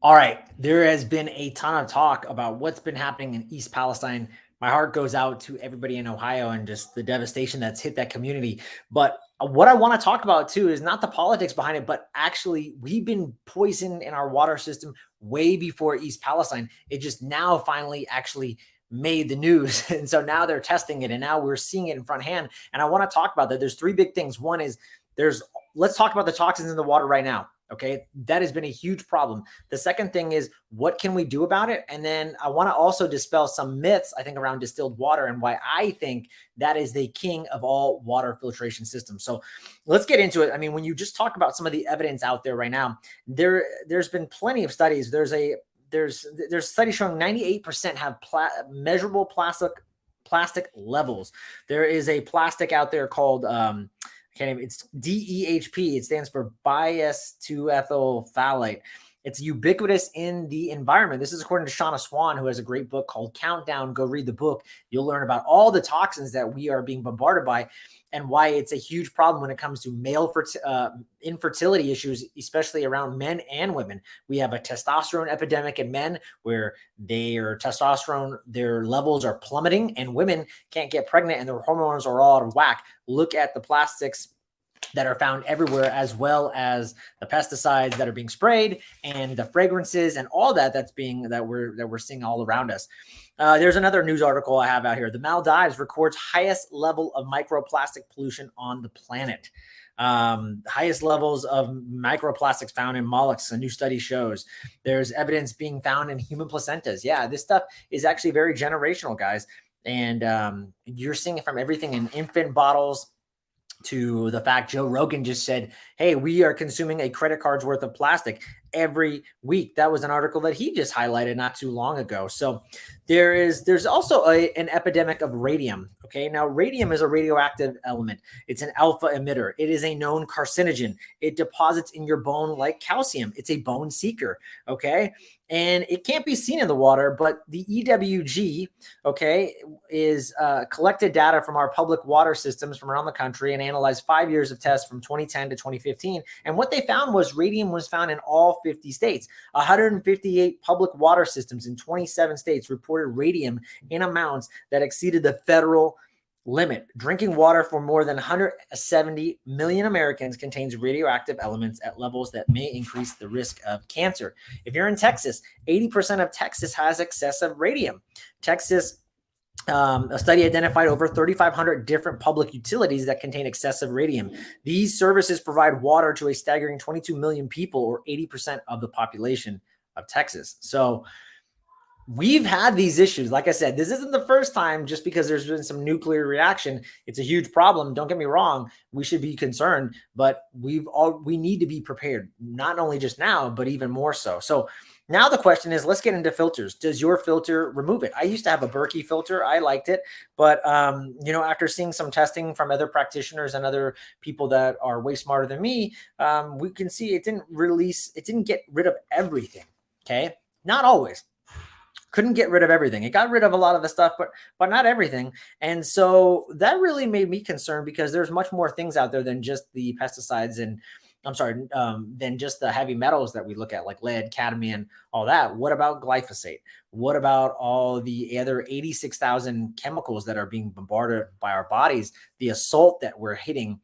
All right. There has been a ton of talk about what's been happening in East Palestine. My heart goes out to everybody in Ohio and just the devastation that's hit that community. But what I want to talk about too is not the politics behind it, but actually, we've been poisoned in our water system way before East Palestine. It just now finally actually made the news. And so now they're testing it and now we're seeing it in front hand. And I want to talk about that. There's three big things. One is there's, let's talk about the toxins in the water right now. Okay. That has been a huge problem. The second thing is, what can we do about it? And then I want to also dispel some myths, I think, around distilled water and why I think that is the king of all water filtration systems. So let's get into it. I mean, when you just talk about some of the evidence out there right now, there's been plenty of studies. There's studies showing 98% have measurable plastic levels. There is a plastic out there called it's DEHP. It stands for bis-2-ethyl phthalate. It's ubiquitous in the environment. This is according to Shauna Swan, who has a great book called Countdown. Go read the book. You'll learn about all the toxins that we are being bombarded by and why it's a huge problem when it comes to male infertility issues, especially around men and women. We have a testosterone epidemic in men where their testosterone, their levels are plummeting, and women can't get pregnant and their hormones are all out of whack. Look at the plastics that are found everywhere, as well as the pesticides that are being sprayed and the fragrances and all that we're seeing all around us. There's another news article I have out here. The Maldives records highest level of microplastic pollution on the planet. Highest levels of microplastics found in mollusks, a new study shows. There's evidence being found in human placentas. Yeah, this stuff is actually very generational, guys. And you're seeing it from everything in infant bottles to the fact Joe Rogan just said, hey, we are consuming a credit card's worth of plastic every week. That was an article that he just highlighted not too long ago. So there's also an epidemic of radium. Okay. Now, radium is a radioactive element. It's an alpha emitter. It is a known carcinogen. It deposits in your bone like calcium. It's a bone seeker. Okay. And it can't be seen in the water, but the EWG, okay, is collected data from our public water systems from around the country and analyzed 5 years of tests from 2010 to 2015. And what they found was radium was found in all 50 states. 158 public water systems in 27 states reported radium in amounts that exceeded the federal limit. Drinking water for more than 170 million Americans contains radioactive elements at levels that may increase the risk of cancer. If you're in Texas, 80% of Texas has excessive radium. Texas, a study identified over 3,500 different public utilities that contain excessive radium. These services provide water to a staggering 22 million people, or 80% of the population of Texas. So we've had these issues. Like I said, this isn't the first time. Just because there's been some nuclear reaction, it's a huge problem. Don't get me wrong. We should be concerned, but we need to be prepared, not only just now, but even more so. So now the question is, let's get into filters. Does your filter remove it? I used to have a Berkey filter. I liked it, but after seeing some testing from other practitioners and other people that are way smarter than me, we can see it didn't get rid of everything. Okay. Not always. Couldn't get rid of everything. It got rid of a lot of the stuff, but not everything. And so that really made me concerned, because there's much more things out there than just the pesticides than just the heavy metals that we look at, like lead, cadmium, all that. What about glyphosate? What about all the other 86,000 chemicals that are being bombarded by our bodies? The assault that we're hitting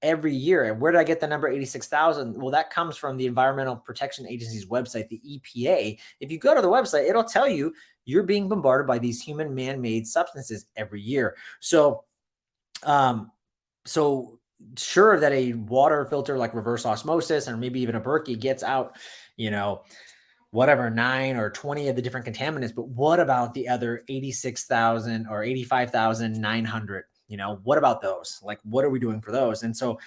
every year. And where did I get the number 86,000? Well, that comes from the Environmental Protection Agency's website, the EPA. If you go to the website, it'll tell you you're being bombarded by these human man-made substances every year. So sure that a water filter like reverse osmosis, or maybe even a Berkey, gets out, whatever, 9 or 20 of the different contaminants. But what about the other 86,000 or 85,900? What about those? Like, what are we doing for those? And so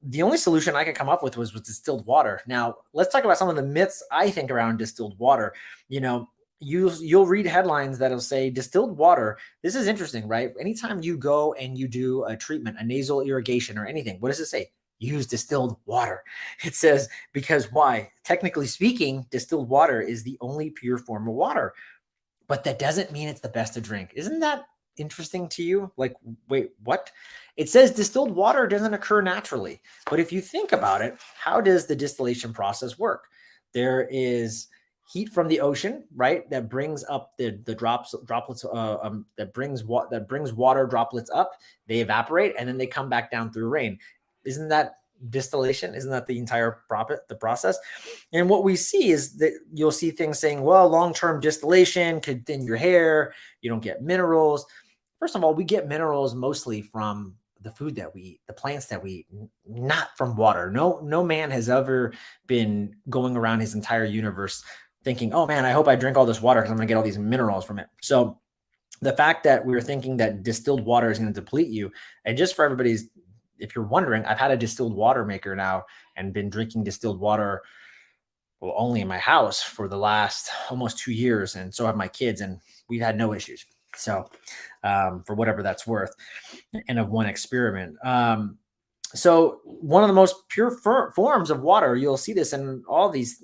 the only solution I could come up with was distilled water. Now, let's talk about some of the myths I think around distilled water. You'll read headlines that'll say distilled water. This is interesting, right? Anytime you go and you do a treatment, a nasal irrigation or anything, what does it say? Use distilled water. It says, because why? Technically speaking, distilled water is the only pure form of water, but that doesn't mean it's the best to drink. Isn't that interesting to you? Like, wait, what? It says distilled water doesn't occur naturally. But if you think about it, how does the distillation process work? There is heat from the ocean, right? That brings up the droplets that brings water droplets up. They evaporate and then they come back down through rain. Isn't that distillation? Isn't that the entire the process? And what we see is that you'll see things saying, well, long-term distillation could thin your hair. You don't get minerals. First of all, we get minerals mostly from the food that we eat, the plants that we eat, not from water. No man has ever been going around his entire universe thinking, oh man, I hope I drink all this water because I'm going to get all these minerals from it. So the fact that we were thinking that distilled water is going to deplete you, and just for everybody's, if you're wondering, I've had a distilled water maker now and been drinking distilled water, well, only in my house for the last almost 2 years. And so have my kids, and we've had no issues. So, for whatever that's worth, and of one experiment. So one of the most pure forms of water, you'll see this in all these,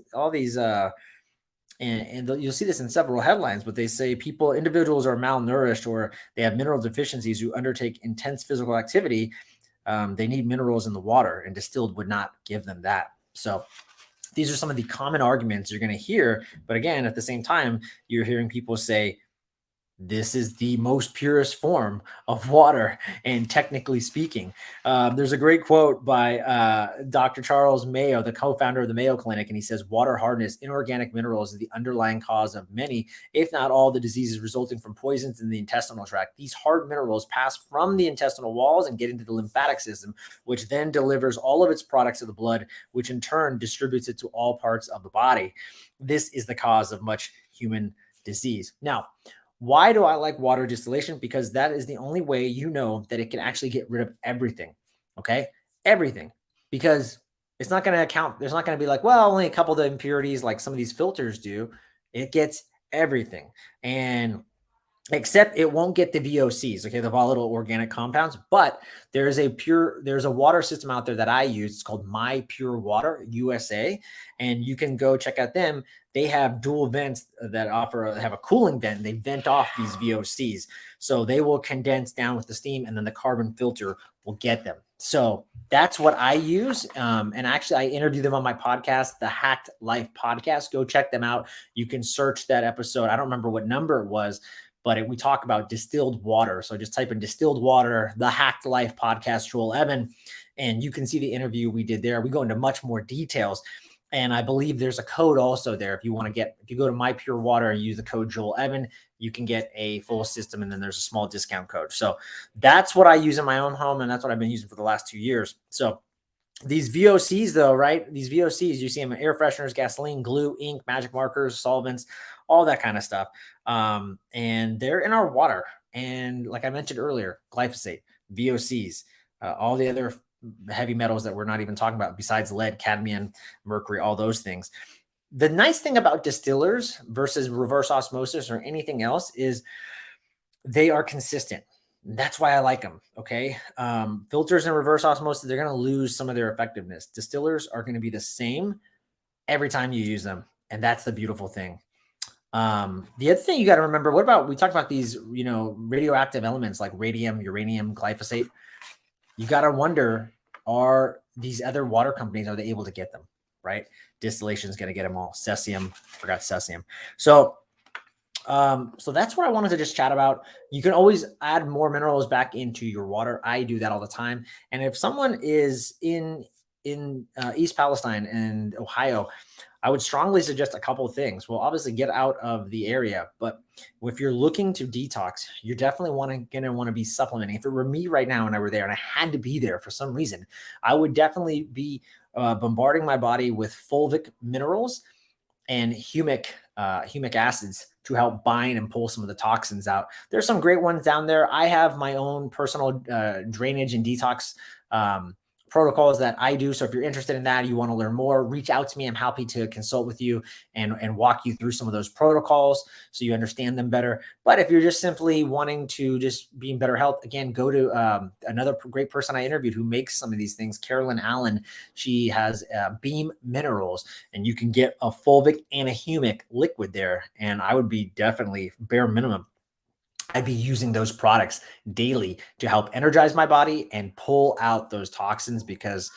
and you'll see this in several headlines, but they say individuals are malnourished or they have mineral deficiencies who undertake intense physical activity. They need minerals in the water, and distilled would not give them that. So these are some of the common arguments you're going to hear. But again, at the same time, you're hearing people say, this is the most purest form of water. And technically speaking, there's a great quote by Dr. Charles Mayo, the co-founder of the Mayo Clinic. And he says, water hardness, inorganic minerals is the underlying cause of many, if not all, the diseases resulting from poisons in the intestinal tract. These hard minerals pass from the intestinal walls and get into the lymphatic system, which then delivers all of its products to the blood, which in turn distributes it to all parts of the body. This is the cause of much human disease. Now, why do I like water distillation? Because that is the only way you know that it can actually get rid of everything. Okay. Everything. Because it's not going to account. There's not going to be like, well, only a couple of the impurities like some of these filters do. It gets everything. And except it won't get the VOCs, okay, the volatile organic compounds, but there's a water system out there that I use. It's called My Pure Water USA, and you can go check out them. They have dual vents that have a cooling vent, and they vent off these VOCs. So they will condense down with the steam, and then the carbon filter will get them. So that's what I use. And actually, I interviewed them on my podcast, the Hacked Life podcast. Go check them out. You can search that episode. I don't remember what number it was, but we talk about distilled water. So just type in distilled water, the Hacked Life podcast, Joel Evan, and you can see the interview we did there. We go into much more details. And I believe there's a code also there. If you go to My Pure Water and use the code Joel Evan, you can get a full system. And then there's a small discount code. So that's what I use in my own home. And that's what I've been using for the last 2 years. So these VOCs though, right? These VOCs, you see them in air fresheners, gasoline, glue, ink, magic markers, solvents, all that kind of stuff. And they're in our water. And like I mentioned earlier, glyphosate, VOCs, all the other heavy metals that we're not even talking about besides lead, cadmium, mercury, all those things. The nice thing about distillers versus reverse osmosis or anything else is they are consistent. That's why I like them. Okay. Filters and reverse osmosis, they're going to lose some of their effectiveness. Distillers are going to be the same every time you use them. And that's the beautiful thing. The other thing you got to remember, we talked about these, radioactive elements like radium, uranium, glyphosate. You got to wonder, are these other water companies, are they able to get them? Right? Distillation is going to get them all. Cesium, forgot cesium. So that's what I wanted to just chat about. You can always add more minerals back into your water. I do that all the time. And if someone is in East Palastine and Ohio, I would strongly suggest a couple of things. Well, obviously get out of the area, but if you're looking to detox, you're definitely going to want to be supplementing. If it were me right now and I were there and I had to be there for some reason, I would definitely be bombarding my body with fulvic minerals and humic acids to help bind and pull some of the toxins out. There's some great ones down there. I have my own personal drainage and detox protocols that I do. So if you're interested in that, you want to learn more, reach out to me. I'm happy to consult with you and walk you through some of those protocols so you understand them better. But if you're just simply wanting to just be in better health, again, go to another great person I interviewed who makes some of these things, Carolyn Allen. She has Beam Minerals, and you can get a fulvic and a humic liquid there. And I would be definitely bare minimum, I'd be using those products daily to help energize my body and pull out those toxins because,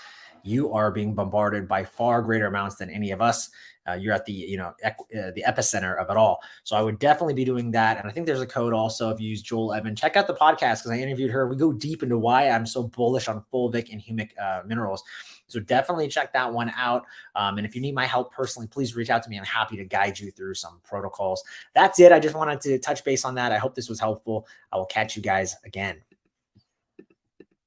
you are being bombarded by far greater amounts than any of us. You're at the, the epicenter of it all. So I would definitely be doing that. And I think there's a code also if you use Joel Evan. Check out the podcast because I interviewed her. We go deep into why I'm so bullish on fulvic and humic minerals. So definitely check that one out. And if you need my help personally, please reach out to me. I'm happy to guide you through some protocols. That's it. I just wanted to touch base on that. I hope this was helpful. I will catch you guys again.